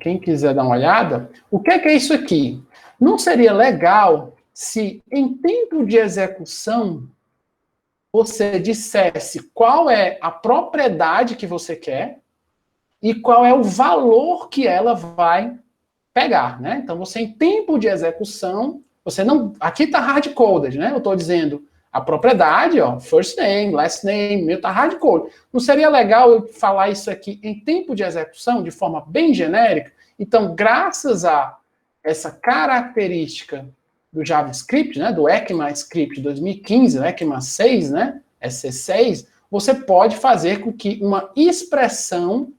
quem quiser dar uma olhada, o que é isso aqui? Não seria legal se, em tempo de execução, você dissesse qual é a propriedade que você quer e qual é o valor que ela vai pegar, né? Então, você, em tempo de execução, você não... Aqui está hard-coded, né? Eu estou dizendo a propriedade, ó, first name, last name, meu, está hard-coded. Não seria legal eu falar isso aqui em tempo de execução, de forma bem genérica? Então, graças a essa característica do JavaScript, né, do ECMAScript 2015, o ECMA 6, né, EC6, você pode fazer com que uma expressão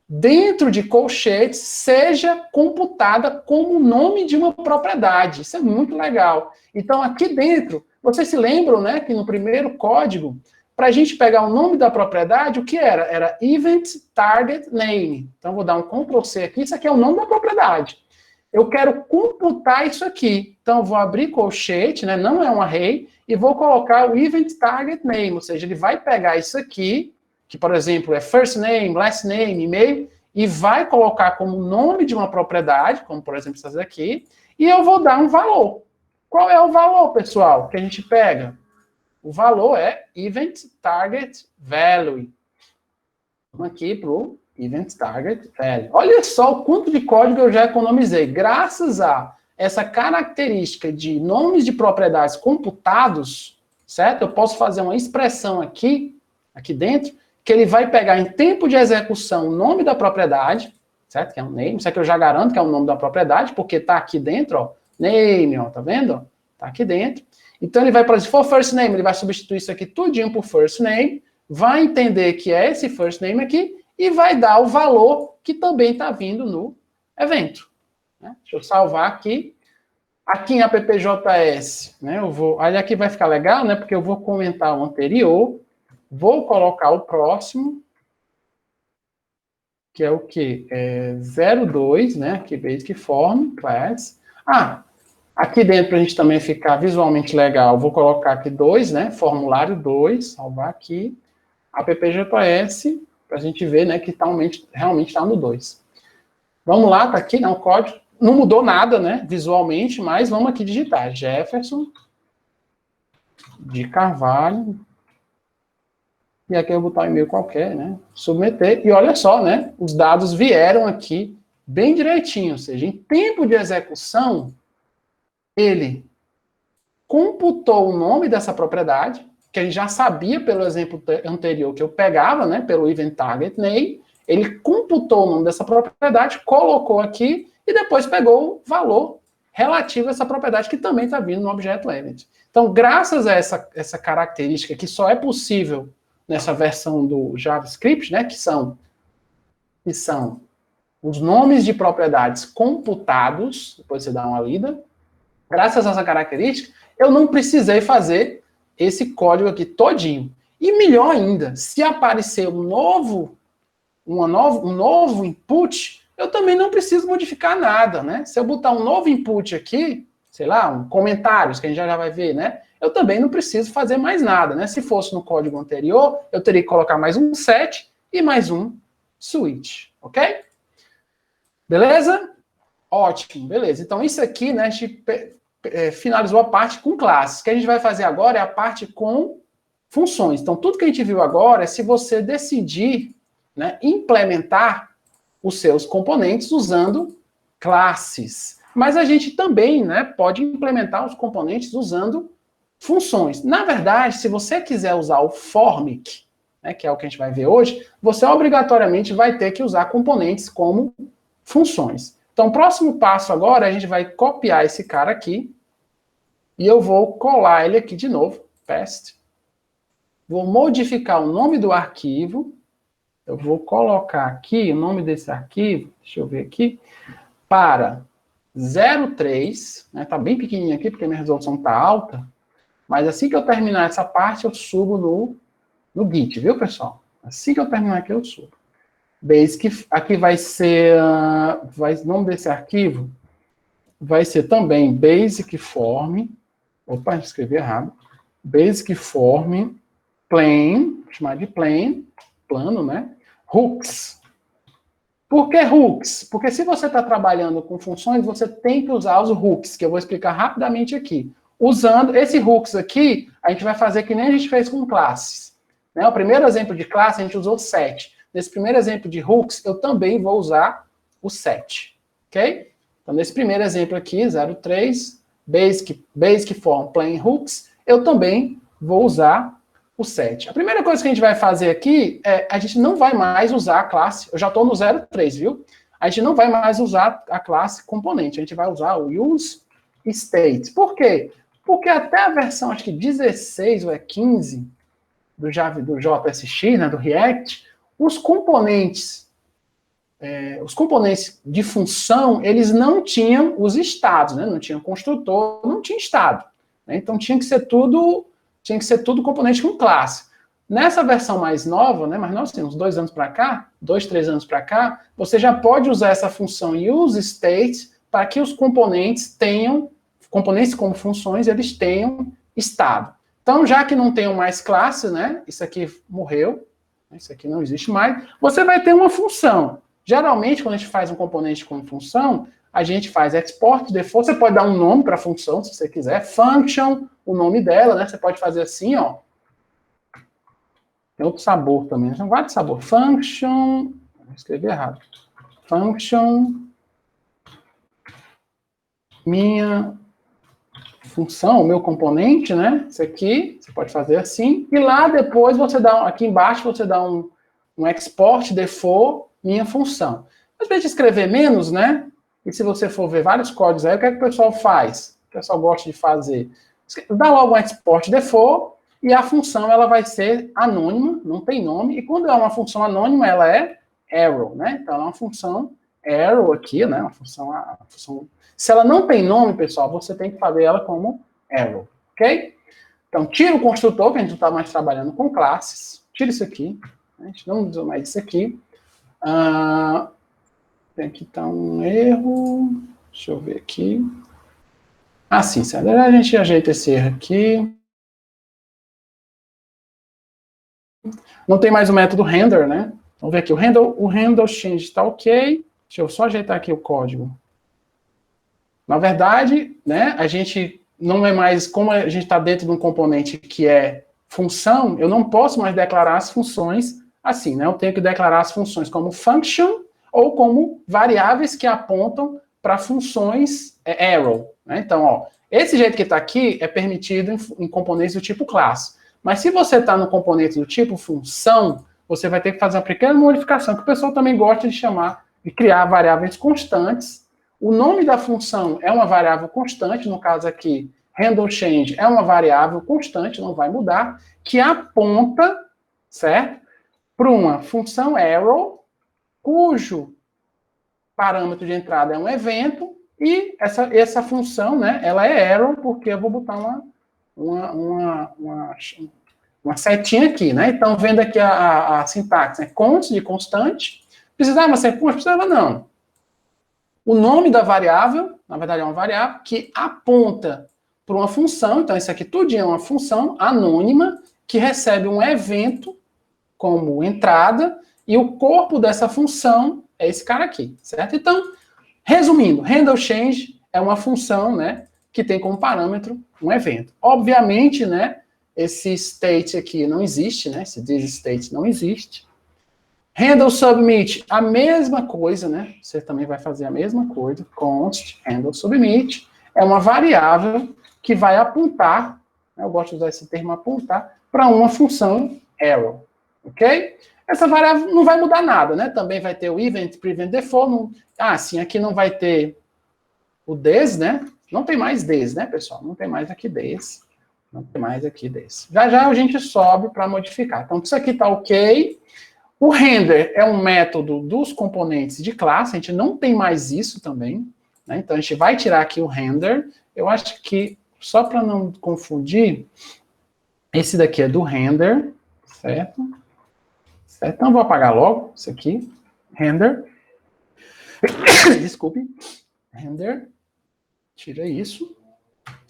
dentro de colchetes seja computada como o nome de uma propriedade. Isso é muito legal. Então, aqui dentro, vocês se lembram, né, que no primeiro código, para a gente pegar o nome da propriedade, o que era? Era Event Target Name. Então, vou dar um Ctrl+C aqui, isso aqui é o nome da propriedade. Eu quero computar isso aqui. Então, vou abrir colchete, né, não é um array, e vou colocar o Event Target Name, ou seja, ele vai pegar isso aqui, que, por exemplo, é first name, last name, e-mail, e vai colocar como nome de uma propriedade, como, por exemplo, essas aqui, e eu vou dar um valor. Qual é o valor, pessoal, que a gente pega? O valor é Event Target Value. Vamos aqui para o Event Target Value. Olha só o quanto de código eu já economizei. Graças a essa característica de nomes de propriedades computados, certo? Eu posso fazer uma expressão aqui dentro, que ele vai pegar em tempo de execução o nome da propriedade, certo? Que é um name, isso aqui eu já garanto que é o nome da propriedade, porque está aqui dentro, ó, name, ó, tá vendo? Está aqui dentro. Então ele vai, para se for first name, ele vai substituir isso aqui tudinho por first name, vai entender que é esse first name aqui, e vai dar o valor que também está vindo no evento. Né? Deixa eu salvar aqui. Aqui em appjs, né, eu vou... Aí aqui vai ficar legal, né, porque eu vou comentar o anterior, vou colocar o próximo, que é o quê? 02, né? Aqui, basic form, class. Aqui dentro, para a gente também ficar visualmente legal, vou colocar aqui 2, né? Formulário 2, salvar aqui. appjs, para a gente ver, né, que realmente está no 2. Vamos lá, tá aqui, né, o código. Não mudou nada, né, visualmente, mas vamos aqui digitar. Jefferson de Carvalho. E aqui eu vou botar um e-mail qualquer, né? Submeter. E olha só, né? Os dados vieram aqui bem direitinho. Ou seja, em tempo de execução, ele computou o nome dessa propriedade, que a gente já sabia pelo exemplo anterior que eu pegava, né? Pelo Event Target Name. Ele computou o nome dessa propriedade, colocou aqui e depois pegou o valor relativo a essa propriedade que também está vindo no objeto Event. Então, graças a essa característica que só é possível nessa versão do JavaScript, né, que são os nomes de propriedades computados, depois você dá uma lida, graças a essa característica, eu não precisei fazer esse código aqui todinho. E melhor ainda, se aparecer um novo input, eu também não preciso modificar nada, né? Se eu botar um novo input aqui, sei lá, um comentários, que a gente já vai ver, né? Eu também não preciso fazer mais nada, né? Se fosse no código anterior, eu teria que colocar mais um set e mais um switch, ok? Beleza? Ótimo, beleza. Então, isso aqui, né, a gente finalizou a parte com classes. O que a gente vai fazer agora é a parte com funções. Então, tudo que a gente viu agora é se você decidir, né, implementar os seus componentes usando classes. Mas a gente também, né, pode implementar os componentes usando funções. Na verdade, se você quiser usar o formic, né, que é o que a gente vai ver hoje, você obrigatoriamente vai ter que usar componentes como funções. Então, o próximo passo agora, a gente vai copiar esse cara aqui e eu vou colar ele aqui de novo, paste. Vou modificar o nome do arquivo. Eu vou colocar aqui o nome desse arquivo, deixa eu ver aqui, para 03, né, tá bem pequenininho aqui, porque minha resolução tá alta, mas assim que eu terminar essa parte, eu subo no Git, viu, pessoal? Assim que eu terminar aqui, eu subo. Basic, aqui vai ser, o nome desse arquivo vai ser também basic form, opa, escrevi errado, basic form, plain, vou chamar de plain, plano, né, hooks. Por que hooks? Porque se você está trabalhando com funções, você tem que usar os hooks, que eu vou explicar rapidamente aqui. Usando esse hooks aqui, a gente vai fazer que nem a gente fez com classes. Né? O primeiro exemplo de classe, a gente usou set. Nesse primeiro exemplo de hooks, eu também vou usar o set. Ok? Então, nesse primeiro exemplo aqui, 03, basic form plain hooks, eu também vou usar o set. A primeira coisa que a gente vai fazer aqui é, a gente não vai mais usar a classe, eu já estou no 03, viu? A gente não vai mais usar a classe componente, a gente vai usar o use state. Por quê? Porque até a versão, acho que 16 ou é 15 do JSX, né, do React, os componentes de função, eles não tinham os estados, né? Não tinha construtor, não tinha estado. Né? Então tinha que ser tudo componente com classe. Nessa versão mais nova, né, mas nós temos 2 anos para cá, 2, 3 anos para cá, você já pode usar essa função useState para que os componentes como funções, eles tenham estado. Então, já que não tenham mais classes, né, isso aqui morreu, isso aqui não existe mais, você vai ter uma função. Geralmente, quando a gente faz um componente com função, a gente faz export default, você pode dar um nome para a função, se você quiser, function, o nome dela, né, você pode fazer assim, ó, tem outro sabor também, não vai de sabor, function, vou escrever errado, function, minha função, o meu componente, né? Isso aqui, você pode fazer assim. E lá depois você dá, aqui embaixo você dá um export default minha função. Às vezes escrever menos, né? E se você for ver vários códigos aí, o que é que o pessoal faz? O pessoal gosta de fazer? Dá logo um export default e a função ela vai ser anônima, não tem nome. E quando é uma função anônima, ela é arrow, né? Então é uma função arrow aqui, né? Uma função. Se ela não tem nome, pessoal, você tem que fazer ela como arrow, ok? Então, tira o construtor, que a gente não está mais trabalhando com classes. Tira isso aqui. A gente não usa mais isso aqui. Tem que estar um erro. Deixa eu ver aqui. Sim, certo. A gente ajeita esse erro aqui. Não tem mais o método render, né? Vamos ver aqui. O handle change está ok. Deixa eu só ajeitar aqui o código. Na verdade, né, a gente não é mais, como a gente está dentro de um componente que é função, eu não posso mais declarar as funções assim, né? Eu tenho que declarar as funções como function ou como variáveis que apontam para funções arrow. Né? Então, ó, esse jeito que está aqui é permitido em componentes do tipo classe. Mas se você está no componente do tipo função, você vai ter que fazer uma pequena modificação, que o pessoal também gosta de chamar, de criar variáveis constantes. O nome da função é uma variável constante, no caso aqui, handle change é uma variável constante, não vai mudar, que aponta, certo? Para uma função arrow, cujo parâmetro de entrada é um evento, e essa função, né, ela é arrow, porque eu vou botar uma setinha aqui, né? Então, vendo aqui a sintaxe, né? Const de constante, precisava ser const? Precisava não. O nome da variável, na verdade é uma variável, que aponta para uma função, então isso aqui tudo é uma função anônima, que recebe um evento como entrada, e o corpo dessa função é esse cara aqui, certo? Então, resumindo, handle change é uma função, né, que tem como parâmetro um evento. Obviamente, né, esse state aqui não existe, né, esse this state não existe. Handle submit, a mesma coisa, né? Você também vai fazer a mesma coisa. Const handle submit é uma variável que vai apontar, né, eu gosto de usar esse termo apontar, para uma função arrow, ok? Essa variável não vai mudar nada, né? Também vai ter o event, prevent, default. Sim, aqui não vai ter o this, né? Não tem mais this, né, pessoal? Não tem mais aqui this. Não tem mais aqui this. Já já a gente sobe para modificar. Então, isso aqui está ok. O render é um método dos componentes de classe, a gente não tem mais isso também, né? Então a gente vai tirar aqui o render. Eu acho que, só para não confundir, esse daqui é do render, certo? Então eu vou apagar logo isso aqui, render. Desculpe, render, tira isso.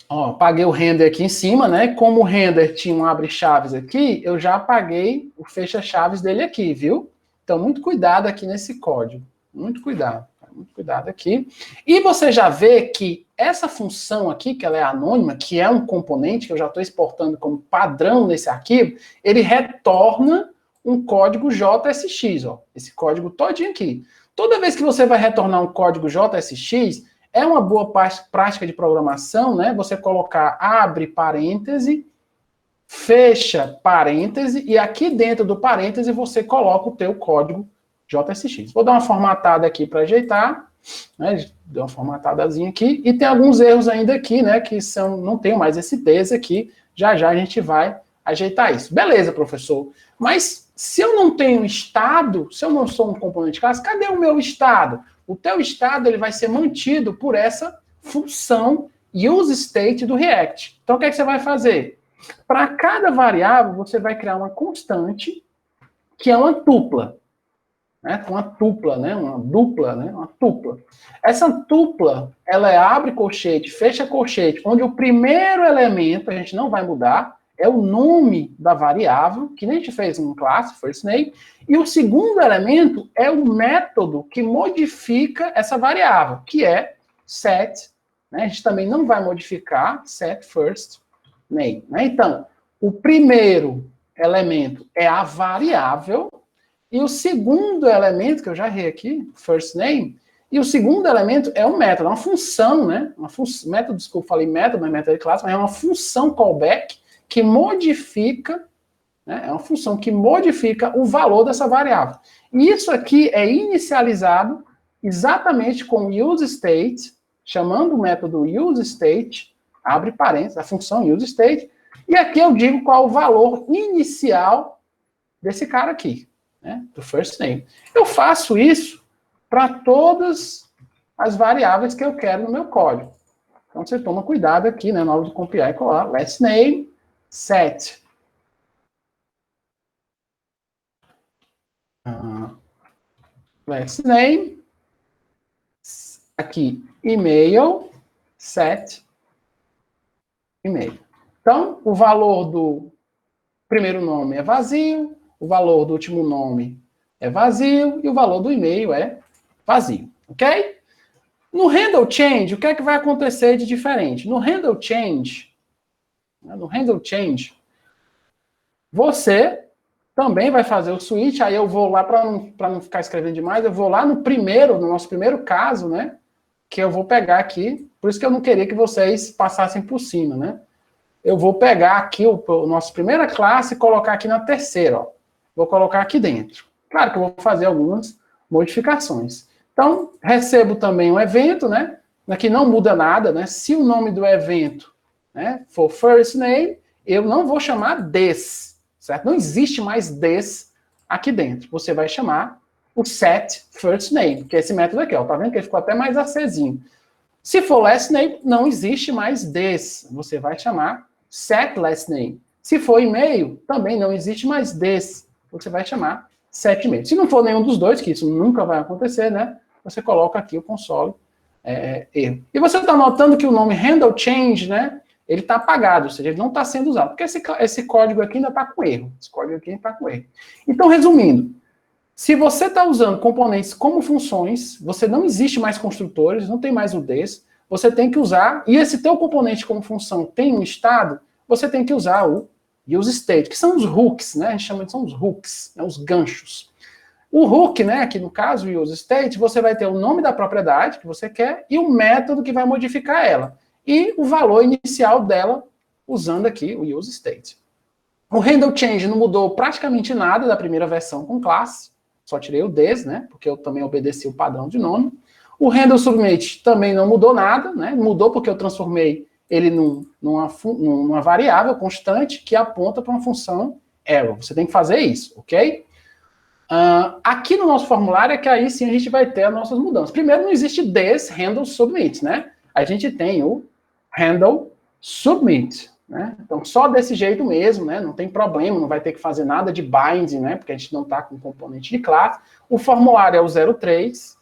Ó, apaguei o render aqui em cima, né? Como o render tinha um abre-chaves aqui, eu já apaguei o fecha-chaves dele aqui, viu? Então, muito cuidado aqui nesse código. Muito cuidado aqui. E você já vê que essa função aqui, que ela é anônima, que é um componente que eu já estou exportando como padrão nesse arquivo, ele retorna um código JSX, ó, esse código todinho aqui. Toda vez que você vai retornar um código JSX, é uma boa prática de programação, né? Você colocar abre parêntese, fecha parêntese, e aqui dentro do parêntese você coloca o teu código JSX. Vou dar uma formatada aqui para ajeitar, né? Deu uma formatadazinha aqui, e tem alguns erros ainda aqui, né? Que são, não tenho mais esse des aqui, já a gente vai ajeitar isso. Beleza, professor, mas se eu não tenho estado, se eu não sou um componente de classe, cadê o meu estado? O teu estado ele vai ser mantido por essa função useState do React. Então, o que é que você vai fazer? Para cada variável, você vai criar uma constante, que é uma tupla. Né? Uma tupla, né? Uma dupla, né? Uma tupla. Essa tupla, ela é abre colchete, fecha colchete, onde o primeiro elemento, a gente não vai mudar, é o nome da variável, que nem a gente fez em classe, firstName, e o segundo elemento é o método que modifica essa variável, que é set, né? A gente também não vai modificar setFirstName, né? Então, o primeiro elemento é a variável, e o segundo elemento, que eu já errei aqui, firstName, e o segundo elemento é um método, uma função, né? Método, desculpa, falei método, não é método de classe, mas é uma função callback, que modifica, né, é uma função que modifica o valor dessa variável. E isso aqui é inicializado exatamente com useState, chamando o método useState, abre parênteses, a função useState, e aqui eu digo qual o valor inicial desse cara aqui, né, do firstName. Eu faço isso para todas as variáveis que eu quero no meu código. Então você toma cuidado aqui, né, na hora de compilar e colar, lastName, set lastName, aqui email, set email. Então, o valor do primeiro nome é vazio, o valor do último nome é vazio e o valor do e-mail é vazio, ok? No handle change, o que é que vai acontecer de diferente? No handle change, você também vai fazer o switch, aí eu vou lá, para não ficar escrevendo demais, eu vou lá no nosso primeiro caso, né, que eu vou pegar aqui, por isso que eu não queria que vocês passassem por cima, né, eu vou pegar aqui o nosso primeira classe e colocar aqui na terceira, ó, vou colocar aqui dentro. Claro que eu vou fazer algumas modificações. Então, recebo também um evento, né, aqui não muda nada, né, se o nome do evento, né, for firstName, eu não vou chamar this, certo? Não existe mais this aqui dentro. Você vai chamar o setFirstName, que é esse método aqui, ó. Tá vendo que ele ficou até mais acesinho. Se for lastName, não existe mais this. Você vai chamar setLastName. Se for e-mail, também não existe mais this. Você vai chamar setEmail. Se não for nenhum dos dois, que isso nunca vai acontecer, né? Você coloca aqui o console erro. E você está notando que o nome handle change, né? Ele está apagado, ou seja, ele não está sendo usado. Porque esse código aqui ainda está com erro. Esse código aqui está com erro. Então, resumindo, se você está usando componentes como funções, você não existe mais construtores, não tem mais o this, você tem que usar, e esse teu componente como função tem um estado, você tem que usar o useState, que são os hooks, né? A gente chama de são os hooks, né? Os ganchos. O hook, né, aqui no caso, o useState, você vai ter o nome da propriedade que você quer e o método que vai modificar ela. E o valor inicial dela, usando aqui o useState. O handle change não mudou praticamente nada da primeira versão com classe, só tirei o this, né, porque eu também obedeci o padrão de nome. O handle submit também não mudou nada, né, mudou porque eu transformei ele numa variável constante que aponta para uma função arrow. Você tem que fazer isso, ok? Aqui no nosso formulário é que aí sim a gente vai ter as nossas mudanças. Primeiro, não existe this handle submit, né? A gente tem o handle submit, né? Então, só desse jeito mesmo, né? Não tem problema, não vai ter que fazer nada de binding, né? Porque a gente não está com componente de classe. O formulário é o 03,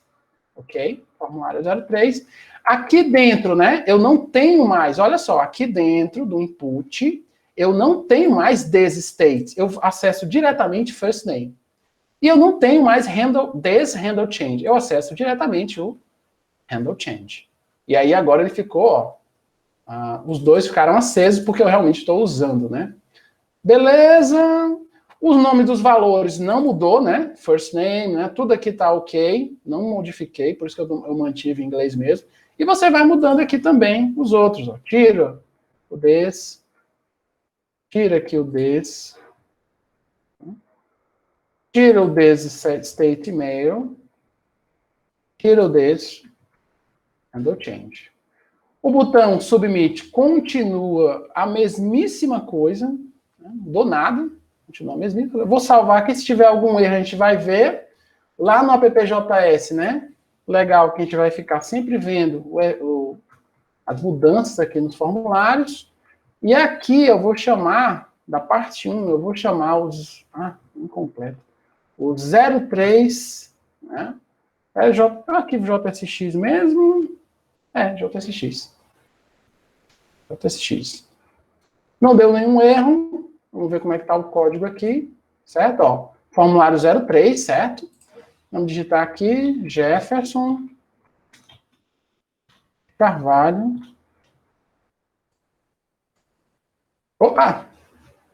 ok? O formulário é o 03. Aqui dentro, né? Eu não tenho mais, olha só, aqui dentro do input, eu não tenho mais this state. Eu acesso diretamente first name. E eu não tenho mais handle change. Eu acesso diretamente o handle change. E aí agora ele ficou, ó, os dois ficaram acesos porque eu realmente estou usando, né? Beleza. O nome dos valores não mudou, né? First name, né? Tudo aqui tá ok. Não modifiquei, por isso que eu mantive em inglês mesmo. E você vai mudando aqui também os outros, ó. Tira o this. Tira aqui o this. Tira o this state email. Tira o this. Handle change. O botão submit continua a mesmíssima coisa. Né? Não mudou nada. Continua a mesmíssima coisa. Eu vou salvar aqui. Se tiver algum erro, a gente vai ver. Lá no AppJS, né? Legal que a gente vai ficar sempre vendo as mudanças aqui nos formulários. E aqui eu vou chamar, da parte 1, eu vou chamar os... incompleto. O 03, né? Arquivo JSX mesmo. JSX. JSX. Não deu nenhum erro. Vamos ver como é que está o código aqui. Certo? Ó, formulário 03, certo? Vamos digitar aqui, Jefferson Carvalho. Opa!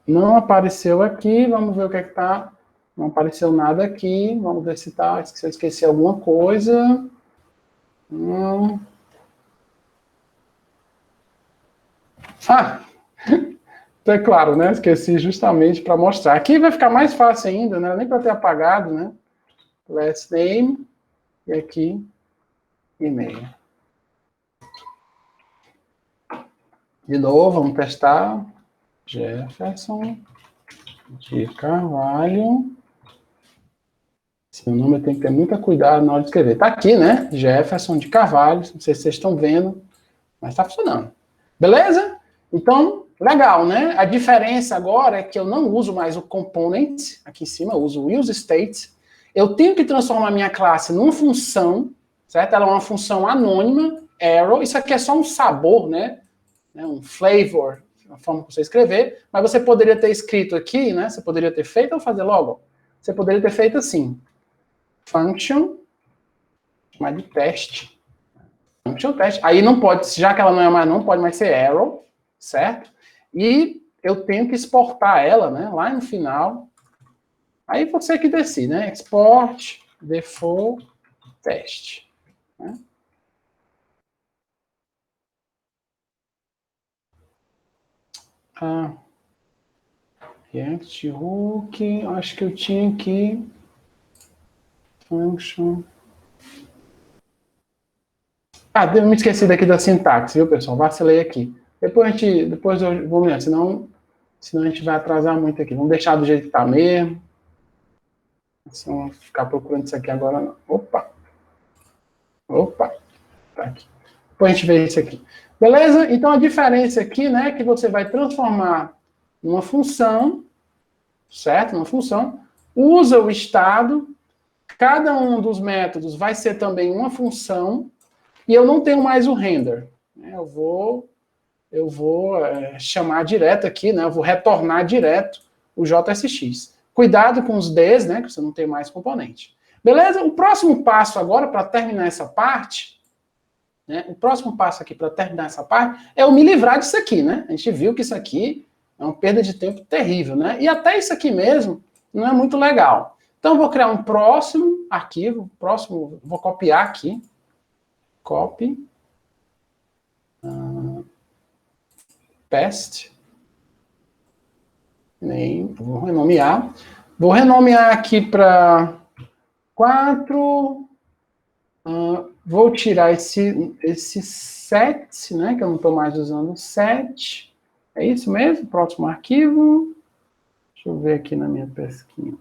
Não apareceu aqui, vamos ver o que é que tá. Não apareceu nada aqui, vamos ver se tá, se eu esqueci alguma coisa. É claro, né? Esqueci justamente para mostrar. Aqui vai ficar mais fácil ainda, né? Nem para ter apagado, né? Last name, e aqui, e-mail. De novo, vamos testar. Jefferson de Carvalho. Esse nome eu tenho que ter muito cuidado na hora de escrever. Tá aqui, né? Jefferson de Carvalho. Não sei se vocês estão vendo, mas tá funcionando. Beleza? Então, legal, né? A diferença agora é que eu não uso mais o component, aqui em cima, eu uso o useState. Eu tenho que transformar minha classe numa função, certo? Ela é uma função anônima, arrow. Isso aqui é só um sabor, né? Um flavor, a forma que você escrever. Mas você poderia ter escrito aqui, né? Você poderia ter feito ou fazer logo? Você poderia ter feito assim. Function, chamar de teste. Function teste. Aí não pode, já que ela não é mais, não pode mais ser arrow, certo? E eu tenho que exportar ela, né? Lá no final. Aí você que decide, né? Export, default, teste. Né? React Hook, acho que eu tinha aqui. Function. Eu me esqueci daqui da sintaxe, viu, pessoal? Vacilei aqui. Depois eu vou olhar, senão a gente vai atrasar muito aqui. Vamos deixar do jeito que tá mesmo. Se não ficar procurando isso aqui agora, não. Opa! Tá aqui. Depois a gente vê isso aqui. Beleza? Então a diferença aqui, né, é que você vai transformar numa função, certo? Uma função, usa o estado, cada um dos métodos vai ser também uma função, e eu não tenho mais o render. Eu vou chamar direto aqui, né? Eu vou retornar direto o JSX. Cuidado com os Ds, né? Que você não tem mais componente. Beleza? O próximo passo agora, para terminar essa parte, né? O próximo passo aqui para terminar essa parte é eu me livrar disso aqui, né? A gente viu que isso aqui é uma perda de tempo terrível, né? E até isso aqui mesmo não é muito legal. Então, eu vou criar um próximo arquivo, vou copiar aqui. Copy. Paste. Name. Vou renomear. Vou renomear aqui para 4. Vou tirar esse 7, né? Que eu não estou mais usando 7. É isso mesmo? Próximo arquivo. Deixa eu ver aqui na minha pesquinha.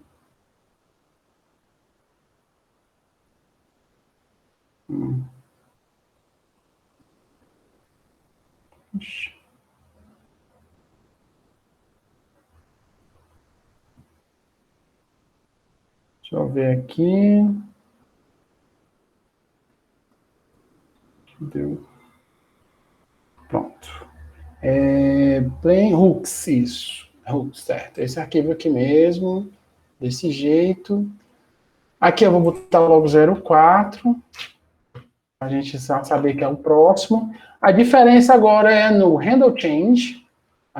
Deixa eu ver aqui. Pronto. Plain hooks, isso. Hooks, certo. Esse arquivo aqui mesmo, desse jeito. Aqui eu vou botar logo 04, a gente saber que é o próximo. A diferença agora é no handle change.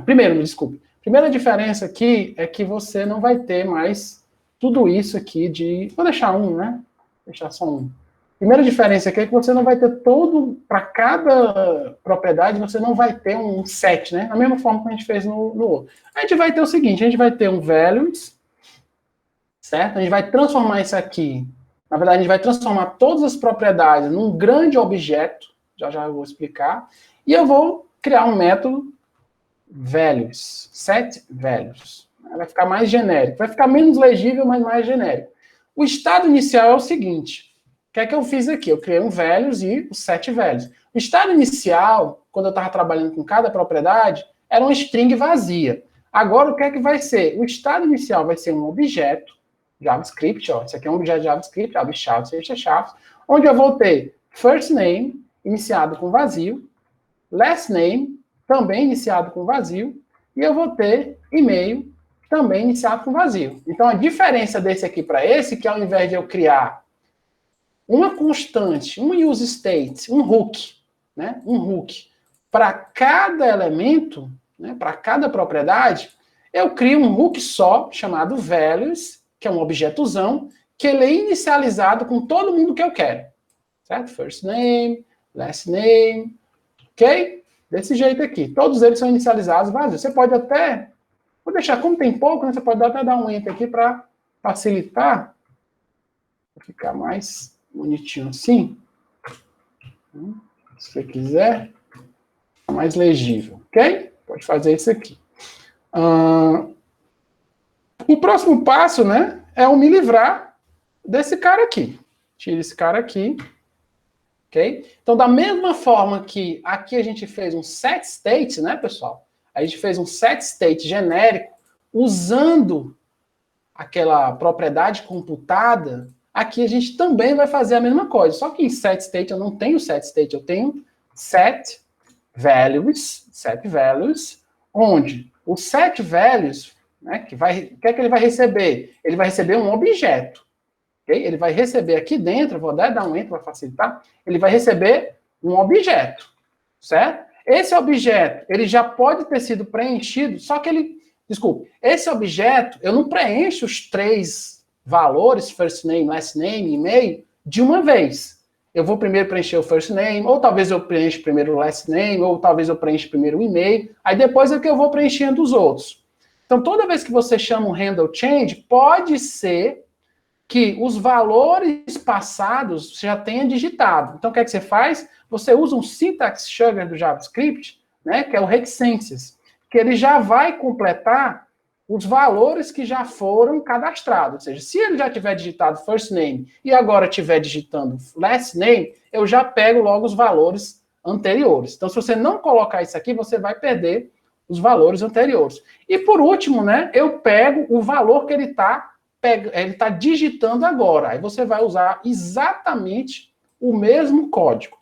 Primeiro, desculpe. A primeira diferença aqui é que você não vai ter mais tudo isso aqui de... Vou deixar um, né? Vou deixar só um. Primeira diferença aqui é que você não vai ter todo... Para cada propriedade, você não vai ter um set, né? Da mesma forma que a gente fez no outro. A gente vai ter o seguinte, a gente vai ter um values, certo? A gente vai transformar isso aqui... Na verdade, a gente vai transformar todas as propriedades num grande objeto, já eu vou explicar, e eu vou criar um método values, set values. Vai ficar mais genérico, vai ficar menos legível, mas mais genérico. O estado inicial é o seguinte, o que é que eu fiz aqui? Eu criei um values e o set values. O estado inicial, quando eu estava trabalhando com cada propriedade, era uma string vazia. Agora, o que é que vai ser? O estado inicial vai ser um objeto, JavaScript, ó, isso aqui é um objeto JavaScript, abre chaves, fecha chaves, onde eu vou ter first name, iniciado com vazio, last name, também iniciado com vazio, e eu vou ter e-mail, também iniciado com vazio. Então, a diferença desse aqui para esse, que ao invés de eu criar uma constante, um use state, um hook, né, um hook, para cada elemento, né, para cada propriedade, eu crio um hook só, chamado values, que é um objetozão, que ele é inicializado com todo mundo que eu quero. Certo? First name, last name, ok? Desse jeito aqui. Todos eles são inicializados vazios. Você pode até... Vou deixar, como tem pouco, né, você pode até dar um enter aqui para facilitar. Para ficar mais bonitinho assim. Se você quiser. Mais legível, ok? Pode fazer isso aqui. O próximo passo, né, é eu me livrar desse cara aqui. Tira esse cara aqui. Ok? Então, da mesma forma que aqui a gente fez um set state, né, pessoal? A gente fez um set state genérico usando aquela propriedade computada. Aqui a gente também vai fazer a mesma coisa. Só que em set state eu não tenho set state, eu tenho set values, onde o set values, né, o que é que ele vai receber? Ele vai receber um objeto. Okay? Ele vai receber aqui dentro, vou dar um enter para facilitar, ele vai receber um objeto, certo? Esse objeto, ele já pode ter sido preenchido, só que ele, desculpe, esse objeto, eu não preencho os 3 valores, first name, last name, e-mail, de uma vez. Eu vou primeiro preencher o first name, ou talvez eu preencha primeiro o last name, ou talvez eu preencha primeiro o e-mail, aí depois é que eu vou preenchendo os outros. Então, toda vez que você chama um handle change, pode ser que os valores passados já tenha digitado. Então, o que é que você faz? Você usa um syntax sugar do JavaScript, né, que é o reticências, que ele já vai completar os valores que já foram cadastrados. Ou seja, se ele já tiver digitado first name e agora estiver digitando last name, eu já pego logo os valores anteriores. Então, se você não colocar isso aqui, você vai perder os valores anteriores. E por último, né, eu pego o valor que ele está digitando agora. Aí você vai usar exatamente o mesmo código.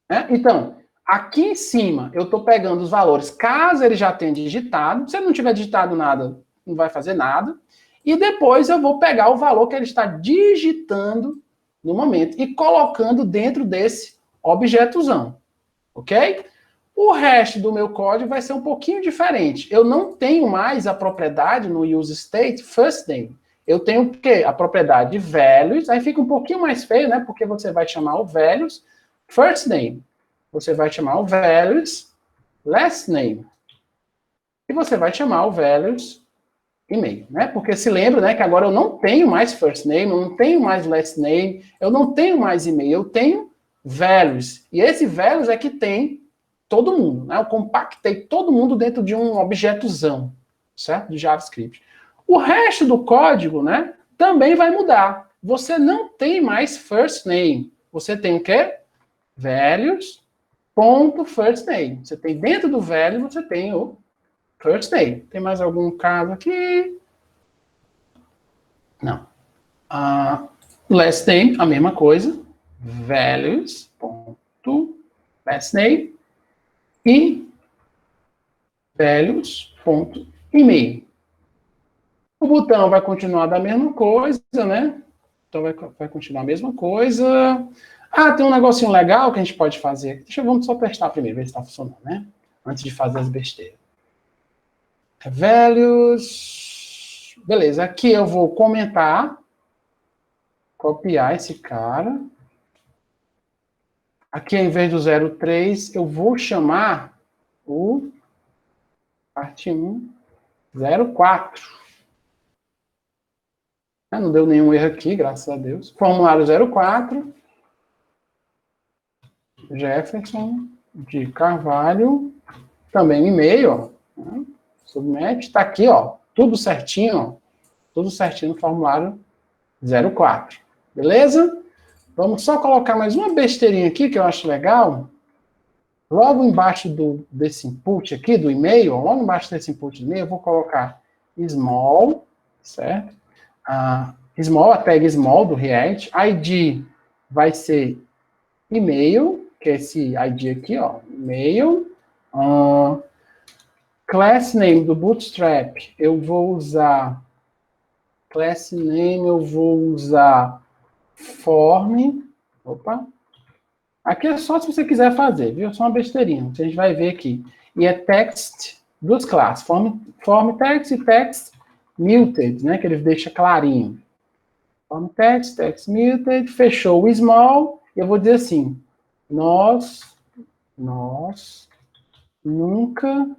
Né? Então, aqui em cima, eu estou pegando os valores, caso ele já tenha digitado. Se ele não tiver digitado nada, não vai fazer nada. E depois eu vou pegar o valor que ele está digitando no momento e colocando dentro desse objetozão. Ok? O resto do meu código vai ser um pouquinho diferente. Eu não tenho mais a propriedade no use state first name. Eu tenho o quê? A propriedade values, aí fica um pouquinho mais feio, né? Porque você vai chamar o values first name. Você vai chamar o values last name. E você vai chamar o values e-mail, né? Porque se lembra, né, que agora eu não tenho mais first name, eu não tenho mais last name, eu não tenho mais e-mail, eu tenho values. E esse values é que tem todo mundo, né? Eu compactei todo mundo dentro de um objetozão, certo? De JavaScript. O resto do código, né, também vai mudar. Você não tem mais first name. Você tem o quê? Values.first name. Você tem dentro do value, você tem o first name. Tem mais algum caso aqui? Não. Last name, a mesma coisa. Values.last name. E values.email. O botão vai continuar da mesma coisa, né? Então vai continuar a mesma coisa. Ah, tem um negocinho legal que a gente pode fazer. Vamos só testar primeiro, ver se está funcionando, né? Antes de fazer as besteiras. Values. Beleza, aqui eu vou comentar. Copiar esse cara. Aqui, em vez do 03, eu vou chamar o parte 1, 04. Não deu nenhum erro aqui, graças a Deus. Formulário 04. Jefferson de Carvalho. Também e-mail, ó. Submete. Está aqui, ó. Tudo certinho, ó. Tudo certinho no formulário 04. Beleza? Vamos só colocar mais uma besteirinha aqui que eu acho legal. Logo embaixo desse input aqui, do e-mail, logo embaixo desse input do e-mail, eu vou colocar small, certo? Small, a tag small do React. ID vai ser e-mail, que é esse ID aqui, ó. E-mail. Class name do Bootstrap, eu vou usar form. Opa. Aqui é só se você quiser fazer, viu? É só uma besteirinha. A gente vai ver aqui. E é text dos classes. Form text e text muted, né? Que ele deixa clarinho. Form text, text muted. Fechou o small. E eu vou dizer assim. Nós nunca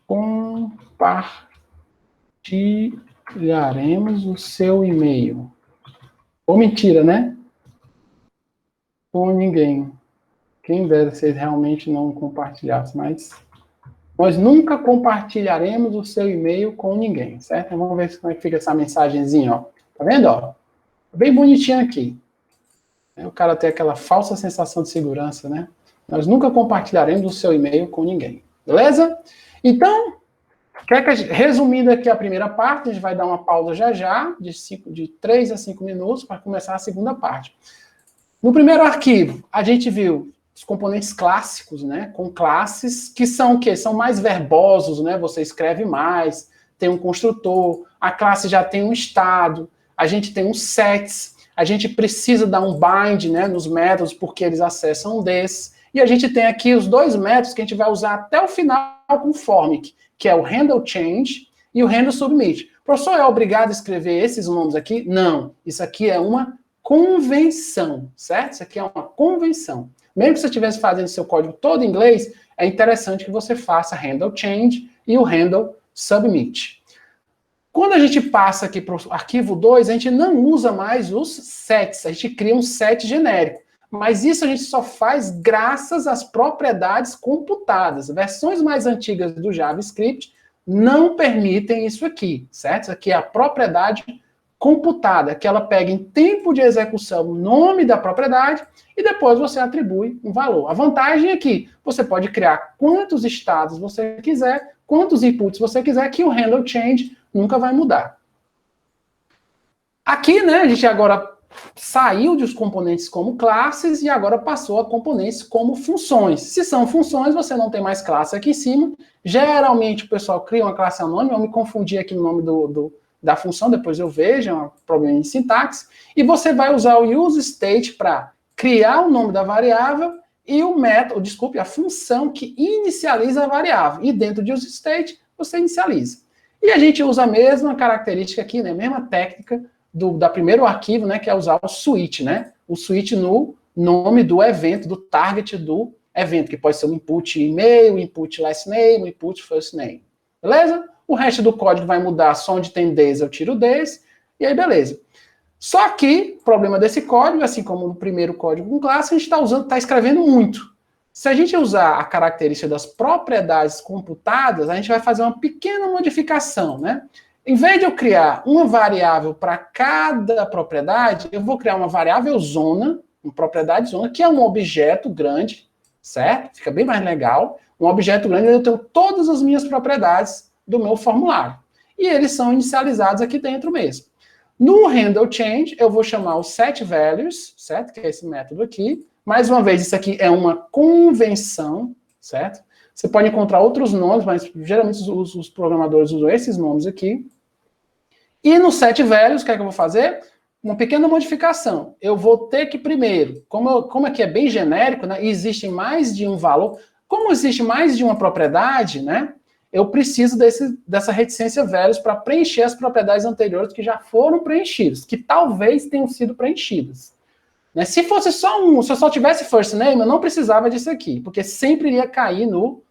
compartilharemos o seu e-mail. Ou mentira, né? Com ninguém. Quem dera se eles realmente não compartilhassem, mas nós nunca compartilharemos o seu e-mail com ninguém, certo? Vamos ver como é que fica essa mensagenzinha, ó. Tá vendo, ó? Bem bonitinho aqui. O cara tem aquela falsa sensação de segurança, né? Nós nunca compartilharemos o seu e-mail com ninguém. Beleza? Então, resumindo aqui a primeira parte, a gente vai dar uma pausa já, de 3 a 5 minutos, para começar a segunda parte. No primeiro arquivo, a gente viu os componentes clássicos, né, com classes, que são o quê? São mais verbosos, né, você escreve mais, tem um construtor, a classe já tem um estado, a gente tem uns sets, a gente precisa dar um bind, né, nos métodos, porque eles acessam um desses, e a gente tem aqui os dois métodos que a gente vai usar até o final com formic, que é o handle change e o handle submit. O professor é obrigado a escrever esses nomes aqui? Não, isso aqui é uma convenção, certo? Isso aqui é uma convenção. Mesmo que você estivesse fazendo seu código todo em inglês, é interessante que você faça handle change e o handle submit. Quando a gente passa aqui para o arquivo 2, a gente não usa mais os sets, a gente cria um set genérico. Mas isso a gente só faz graças às propriedades computadas. Versões mais antigas do JavaScript não permitem isso aqui, certo? Isso aqui é a propriedade computada, que ela pega em tempo de execução o nome da propriedade e depois você atribui um valor. A vantagem é que você pode criar quantos estados você quiser, quantos inputs você quiser, que o handle change nunca vai mudar. Aqui, né, a gente agora saiu dos componentes como classes e agora passou a componentes como funções. Se são funções, você não tem mais classe aqui em cima. Geralmente o pessoal cria uma classe anônima, eu me confundi aqui no nome da função, depois eu vejo, é um problema de sintaxe, e você vai usar o useState para criar o nome da variável e o método, desculpe, a função que inicializa a variável. E dentro de useState, você inicializa. E a gente usa a mesma característica aqui, né, a mesma técnica da primeiro arquivo, né, que é usar o switch, né? O switch no nome do evento, do target do evento, que pode ser um input e-mail, um input last name, um input first name. Beleza? O resto do código vai mudar só onde tem des, eu tiro des, e aí beleza. Só que, problema desse código, assim como no primeiro código com classe, a gente está escrevendo muito. Se a gente usar a característica das propriedades computadas, a gente vai fazer uma pequena modificação, né? Em vez de eu criar uma variável para cada propriedade, eu vou criar uma variável zona, uma propriedade zona, que é um objeto grande, certo? Fica bem mais legal. Um objeto grande, eu tenho todas as minhas propriedades do meu formulário. E eles são inicializados aqui dentro mesmo. No handle change, eu vou chamar o setValues, certo? Que é esse método aqui. Mais uma vez, isso aqui é uma convenção, certo? Você pode encontrar outros nomes, mas geralmente os programadores usam esses nomes aqui. E no set values, o que é que eu vou fazer? Uma pequena modificação. Eu vou ter que primeiro, como aqui é bem genérico, né, e existe mais de um valor, como existe mais de uma propriedade, né, eu preciso dessa reticência values para preencher as propriedades anteriores que já foram preenchidas, que talvez tenham sido preenchidas. Né? Se fosse só se eu só tivesse first name, eu não precisava disso aqui, porque sempre iria cair no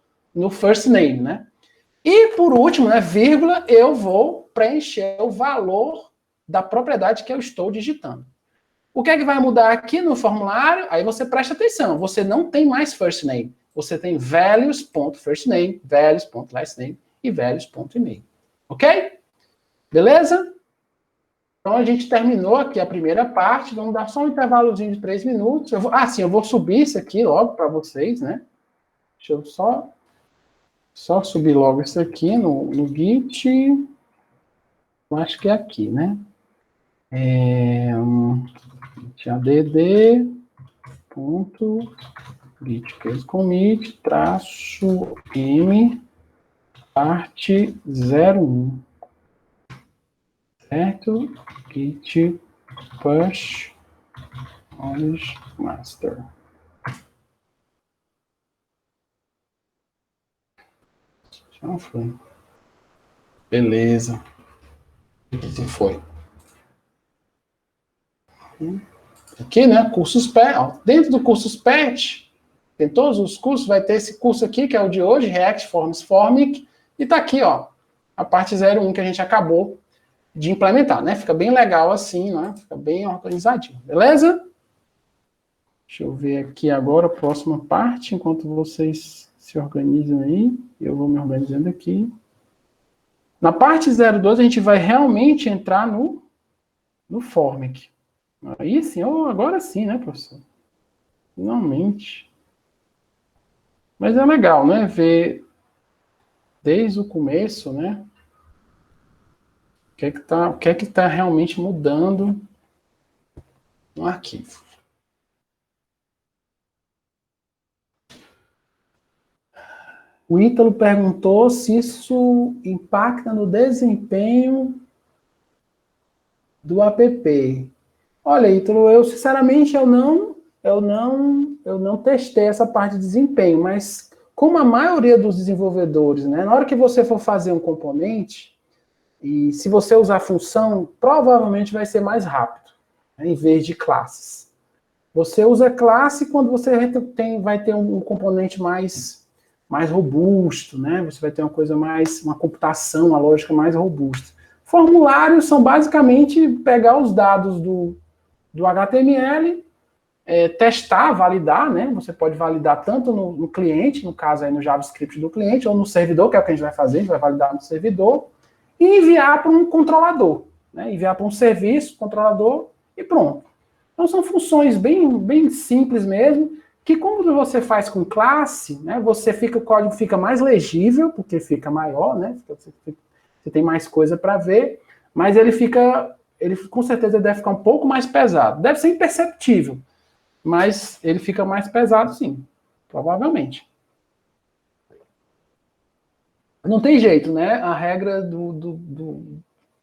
first name, né? E por último, né, vírgula, eu vou preencher o valor da propriedade que eu estou digitando. O que é que vai mudar aqui no formulário? Aí você presta atenção, você não tem mais first name, você tem values.firstname, values.lastname e values.email. Ok? Beleza? Então a gente terminou aqui a primeira parte, vamos dar só um intervalozinho de 3 minutos. Eu vou subir isso aqui logo para vocês, né? Deixa eu só subir logo isso aqui no Git. Eu acho que é aqui, né? add ponto git case commit traço m parte 01, certo? Git push knowledge master. Já foi. Beleza. Se foi. Aqui, né? Cursos PET. Dentro do cursos PET, tem todos os cursos, vai ter esse curso aqui, que é o de hoje, React Forms Formic, e tá aqui, ó, a parte 01 que a gente acabou de implementar, né? Fica bem legal assim, né? Fica bem organizadinho, beleza? Deixa eu ver aqui agora a próxima parte, enquanto vocês se organizam aí, eu vou me organizando aqui. Na parte 02, a gente vai realmente entrar no Formic. Aí sim, agora sim, né, professor? Finalmente. Mas é legal, né, ver desde o começo, né, o que é que tá realmente mudando no arquivo. O Ítalo perguntou se isso impacta no desempenho do app. Olha, Ítalo, eu sinceramente eu não testei essa parte de desempenho, mas como a maioria dos desenvolvedores, né, na hora que você for fazer um componente, e se você usar função, provavelmente vai ser mais rápido, né, em vez de classes. Você usa classe quando você vai ter um componente mais robusto, né? Você vai ter uma computação, uma lógica mais robusta. Formulários são basicamente pegar os dados do HTML, testar, validar, né? Você pode validar tanto no cliente, no caso aí no JavaScript do cliente, ou no servidor, que é o que a gente vai fazer, a gente vai validar no servidor, e enviar para um controlador, né? Enviar para um serviço, controlador, e pronto. Então são funções bem simples mesmo, que quando você faz com classe, né, o código fica mais legível, porque fica maior, né? Você tem mais coisa para ver, mas ele com certeza deve ficar um pouco mais pesado. Deve ser imperceptível, mas ele fica mais pesado sim, provavelmente. Não tem jeito, né? A regra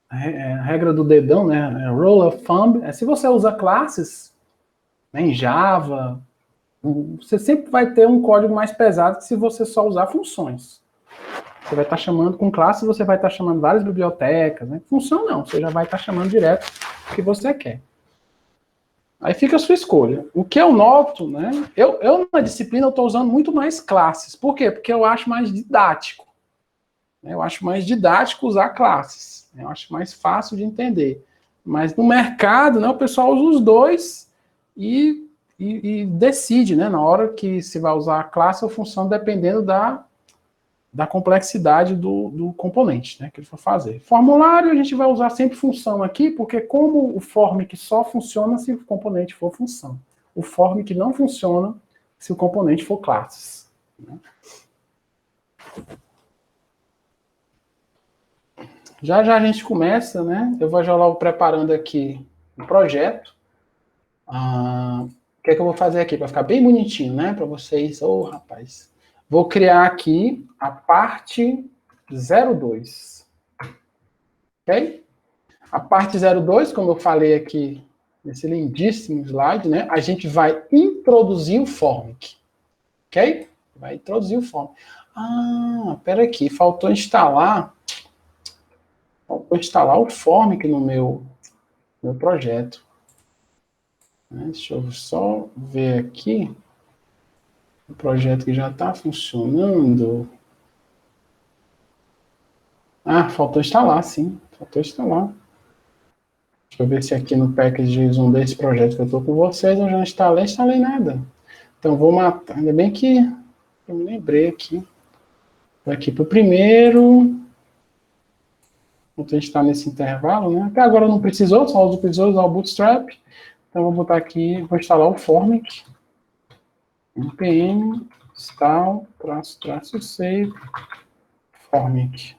a regra do dedão, né? Rule of thumb, se você usa classes, né, em Java, você sempre vai ter um código mais pesado que se você só usar funções. Você vai estar chamando com classe, você vai estar chamando várias bibliotecas, né? Função não, você já vai estar chamando direto o que você quer. Aí fica a sua escolha. O que eu noto, né? Eu na disciplina eu estou usando muito mais classes. Por quê? Porque eu acho mais didático. Eu acho mais didático usar classes. Eu acho mais fácil de entender. Mas no mercado, né, o pessoal usa os dois e decide, né, na hora que se vai usar a classe ou função, dependendo da complexidade do componente, né, que ele for fazer. Formulário, a gente vai usar sempre função aqui, porque como o formic só funciona se o componente for função. O formic não funciona se o componente for classes. Né? Já a gente começa, né? Eu vou já logo preparando aqui o projeto. O que é que eu vou fazer aqui? Para ficar bem bonitinho, né? Para vocês. Rapaz. Vou criar aqui a parte 02. Ok? A parte 02, como eu falei aqui nesse lindíssimo slide, né? A gente vai introduzir o Formic. Ok? Vai introduzir o Formic. Ah, pera aqui, faltou instalar o Formic no meu projeto. Deixa eu só ver aqui o projeto que já está funcionando. Ah, faltou instalar, sim. Faltou instalar. Deixa eu ver se aqui no package um desse projeto que eu estou com vocês eu já instalei nada. Então vou matar. Ainda bem que eu me lembrei aqui. Vou aqui para o primeiro. Vou testar nesse intervalo, né? Até agora não precisou, só precisou usar o Bootstrap. Então vou botar aqui, vou instalar o Formic. npm install --save Formic.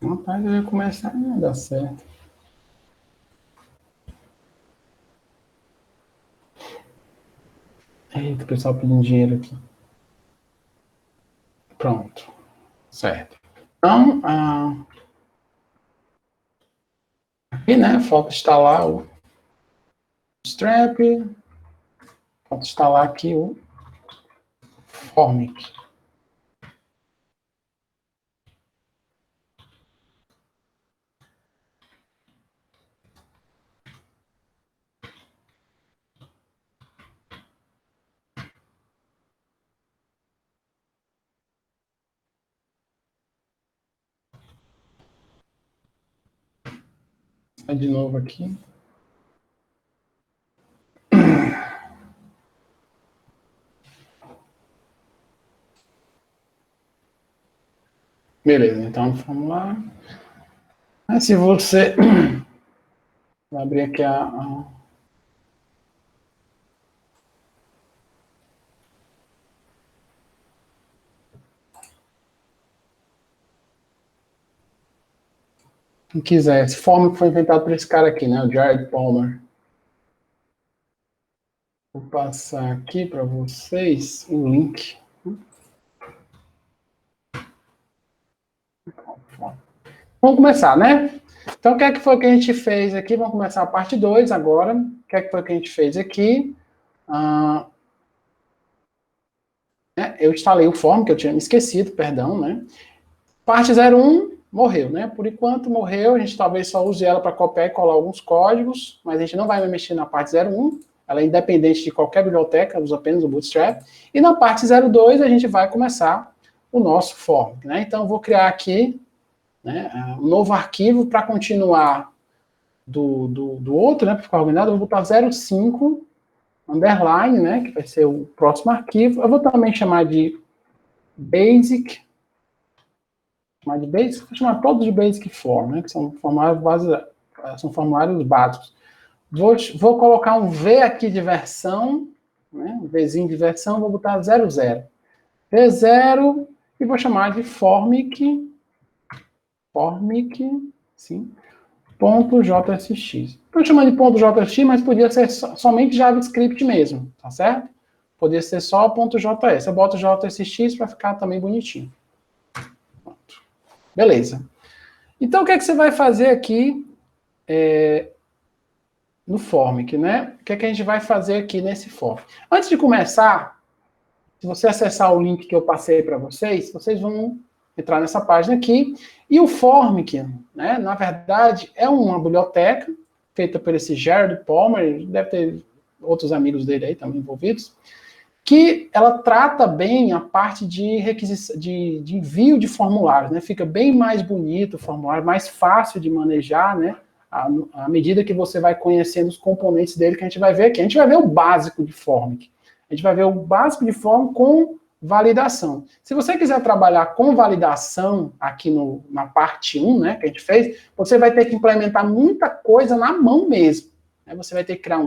Rapaz, eu ia começar a dar certo. Eita, o pessoal pedindo dinheiro aqui. Pronto. Certo. Então, aqui, né, falta instalar o Strap, falta instalar aqui o Formic. Sai de novo aqui. Beleza, então vamos lá. Mas se você vai abrir aqui quem quiser, esse Formic foi inventado por esse cara aqui, né, o Jared Palmer. Vou passar aqui para vocês o link. Vamos começar, né? Então, o que é que foi que a gente fez aqui? Vamos começar a parte 2 agora. O que é que foi que a gente fez aqui? Eu instalei o form, que eu tinha me esquecido, perdão, né? Parte 01 morreu, né? Por enquanto morreu, a gente talvez só use ela para copiar e colar alguns códigos, mas a gente não vai mexer na parte 01, ela é independente de qualquer biblioteca, usa apenas o Bootstrap. E na parte 02 a gente vai começar o nosso form, né? Então eu vou criar aqui, né, um novo arquivo para continuar do outro, né, para ficar organizado. Eu vou botar 05 underline, né, que vai ser o próximo arquivo. Eu vou também chamar de basic, vou chamar todos de basic form, né, que são formulários básicos. Vou colocar um V aqui de versão, né, um Vzinho de versão, vou botar 00. V0, e vou chamar de formic, sim, .jsx. Estou chamando de .jsx, mas podia ser somente JavaScript mesmo, tá certo? Podia ser só .js. Eu boto JSX para ficar também bonitinho. Pronto. Beleza. Então, o que é que você vai fazer aqui no Formic, né? O que é que a gente vai fazer aqui nesse Formic? Antes de começar, se você acessar o link que eu passei para vocês, vocês vão entrar nessa página aqui. E o Formic, né, na verdade, é uma biblioteca feita por esse Jared Palmer, deve ter outros amigos dele aí também envolvidos, que ela trata bem a parte de requisição, de envio de formulários, né? Fica bem mais bonito o formulário, mais fácil de manejar, né? À medida que você vai conhecendo os componentes dele, que a gente vai ver aqui. A gente vai ver o básico de Formic. A gente vai ver o básico de Formic com validação. Se você quiser trabalhar com validação aqui na parte 1, né, que a gente fez, você vai ter que implementar muita coisa na mão mesmo. Você vai ter que criar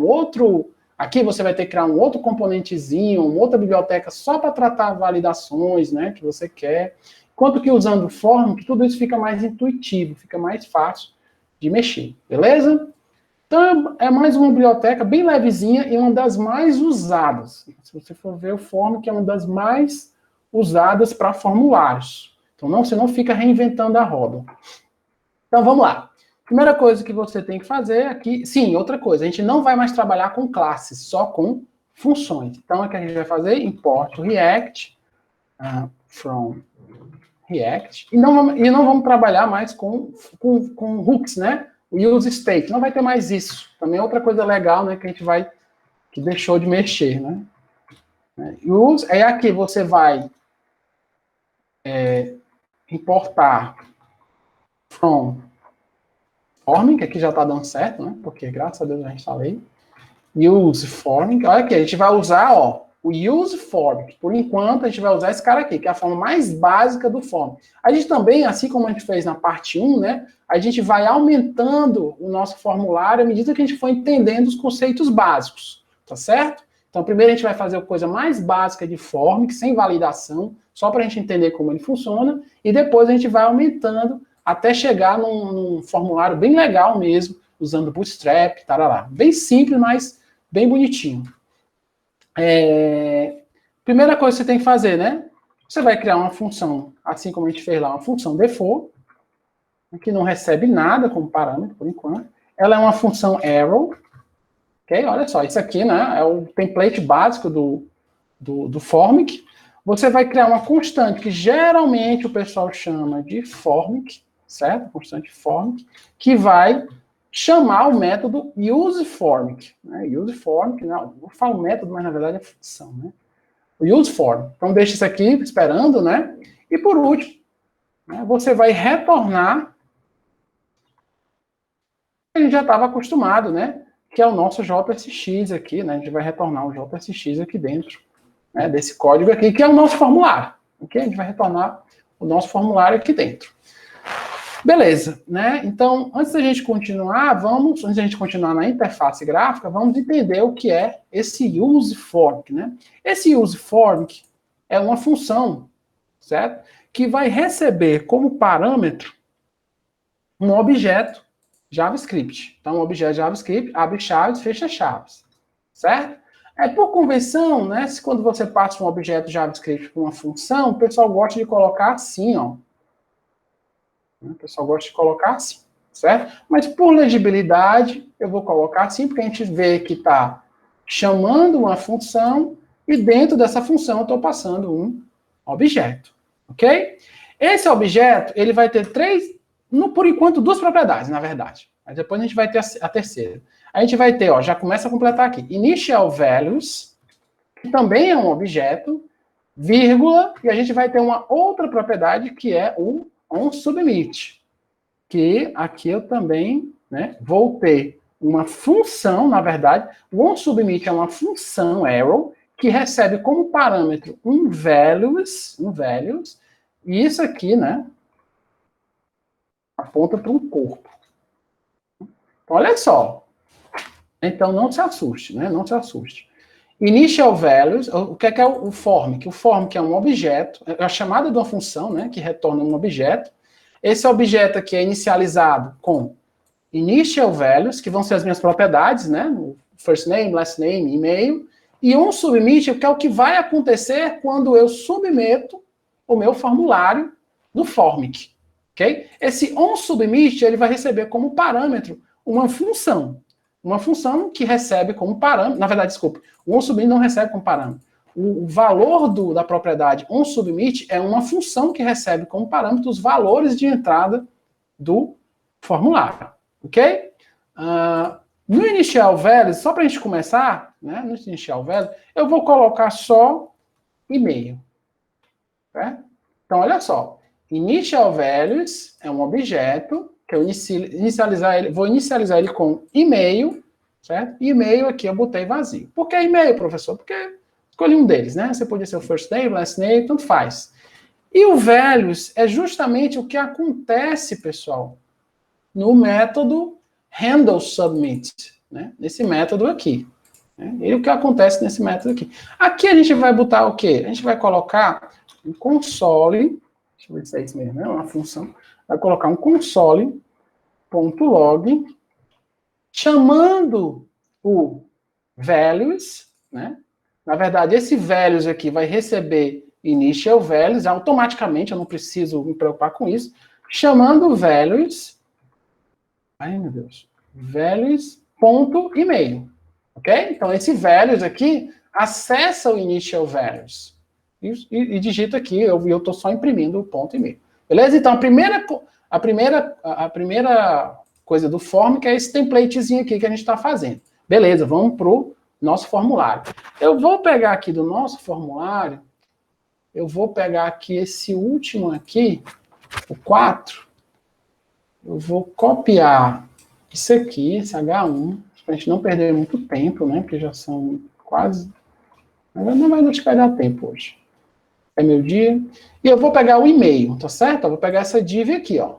aqui você vai ter que criar um outro componentezinho, uma outra biblioteca só para tratar validações, né, que você quer. Enquanto que usando o Formic, tudo isso fica mais intuitivo, fica mais fácil de mexer, beleza? Então, é mais uma biblioteca bem levezinha e uma das mais usadas. Se você for ver o Formic, é uma das mais usadas para formulários. Então, você não fica reinventando a roda. Então, vamos lá. Primeira coisa que você tem que fazer aqui... Sim, outra coisa. A gente não vai mais trabalhar com classes, só com funções. Então, o que a gente vai fazer? Import React from React. E não vamos trabalhar mais com hooks, né? O use state. Não vai ter mais isso. Também é outra coisa legal, né? Que a gente vai... Que deixou de mexer, né? Use, aí aqui você vai importar from forming, que aqui já está dando certo, né? Porque graças a Deus já instalei. Use forming. Olha aqui, a gente vai usar, ó, o use forming. Por enquanto, a gente vai usar esse cara aqui, que é a forma mais básica do forming. A gente também, assim como a gente fez na parte 1, né? A gente vai aumentando o nosso formulário à medida que a gente for entendendo os conceitos básicos, tá certo? Então, primeiro a gente vai fazer a coisa mais básica de forming, sem validação, só para a gente entender como ele funciona, e depois a gente vai aumentando até chegar num formulário bem legal mesmo, usando Bootstrap, tarará. Bem simples, mas bem bonitinho. Primeira coisa que você tem que fazer, né? Você vai criar uma função, assim como a gente fez lá, uma função default, que não recebe nada como parâmetro, por enquanto. Ela é uma função arrow, ok? Olha só, isso aqui, né, é o template básico do Formic. Você vai criar uma constante que geralmente o pessoal chama de Formic, certo? Constante Formic, que vai chamar o método useFormic. Né? UseFormic, não, eu falo método, mas na verdade é função, né? O useForm. Então deixa isso aqui esperando, né? E por último, né, você vai retornar a gente já estava acostumado, né? Que é o nosso JSX aqui, né? A gente vai retornar o JSX aqui dentro, né, desse código aqui, que é o nosso formulário. Ok? A gente vai retornar o nosso formulário aqui dentro. Beleza, né? Então, antes da gente continuar, antes da gente continuar na interface gráfica, vamos entender o que é esse useFormic, né? Esse useFormic é uma função, certo? Que vai receber como parâmetro um objeto JavaScript. Então, o objeto JavaScript abre chaves, fecha chaves, certo? Por convenção, né, se quando você passa um objeto JavaScript com uma função, o pessoal gosta de colocar assim, ó. O pessoal gosta de colocar assim, certo? Mas por legibilidade, eu vou colocar assim, porque a gente vê que está chamando uma função e dentro dessa função eu estou passando um objeto, ok? Esse objeto, ele vai ter por enquanto, duas propriedades, na verdade. Mas depois a gente vai ter a terceira. A gente vai ter, ó, já começa a completar aqui, initial values, que também é um objeto, vírgula, e a gente vai ter uma outra propriedade que é o onSubmit, que aqui eu também, né, vou ter uma função, na verdade, o onSubmit é uma função arrow, que recebe como parâmetro um values, e isso aqui, né, aponta para um corpo. Então, olha só. Então, não se assuste, né? Não se assuste. Initial values, o que é o form? O form que é um objeto, é a chamada de uma função, né? Que retorna um objeto. Esse objeto aqui é inicializado com initial values, que vão ser as minhas propriedades, né? First name, last name, e-mail. E um submit, que é o que vai acontecer quando eu submeto o meu formulário no Formic. Okay? Esse onSubmit, ele vai receber como parâmetro uma função. Uma função que recebe como parâmetro, na verdade, desculpa, o onSubmit não recebe como parâmetro. O valor da propriedade onSubmit é uma função que recebe como parâmetro os valores de entrada do formulário. Ok? No initial value, só para a gente começar, né, no initial value, eu vou colocar só e-mail. Certo? Então, olha só. Initial values é um objeto que eu vou inicializar ele com e-mail, certo? E e-mail aqui eu botei vazio. Por que e-mail, professor? Porque escolhi um deles, né? Você podia ser o first name, last name, tanto faz. E o values é justamente o que acontece, pessoal, no método handleSubmit, né? Nesse método aqui. Né? E o que acontece nesse método aqui? Aqui a gente vai botar o quê? A gente vai colocar um console, deixa eu ver se é isso mesmo, é uma função, vai colocar um console.log chamando o values, né? Na verdade, esse values aqui vai receber initial values, automaticamente, eu não preciso me preocupar com isso, chamando values, ai meu Deus, values.email, ok? Então, esse values aqui acessa o initial values e digita aqui, eu estou só imprimindo o ponto e-mail. Beleza? Então, a primeira coisa do form, que é esse templatezinho aqui que a gente está fazendo. Beleza, vamos para o nosso formulário. Eu vou pegar aqui do nosso formulário, eu vou pegar aqui esse último aqui, o 4, eu vou copiar isso aqui, esse H1, para a gente não perder muito tempo, né, porque já são quase... Não vai dar tempo hoje. É meu dia. E eu vou pegar o e-mail, tá certo? Eu vou pegar essa div aqui, ó.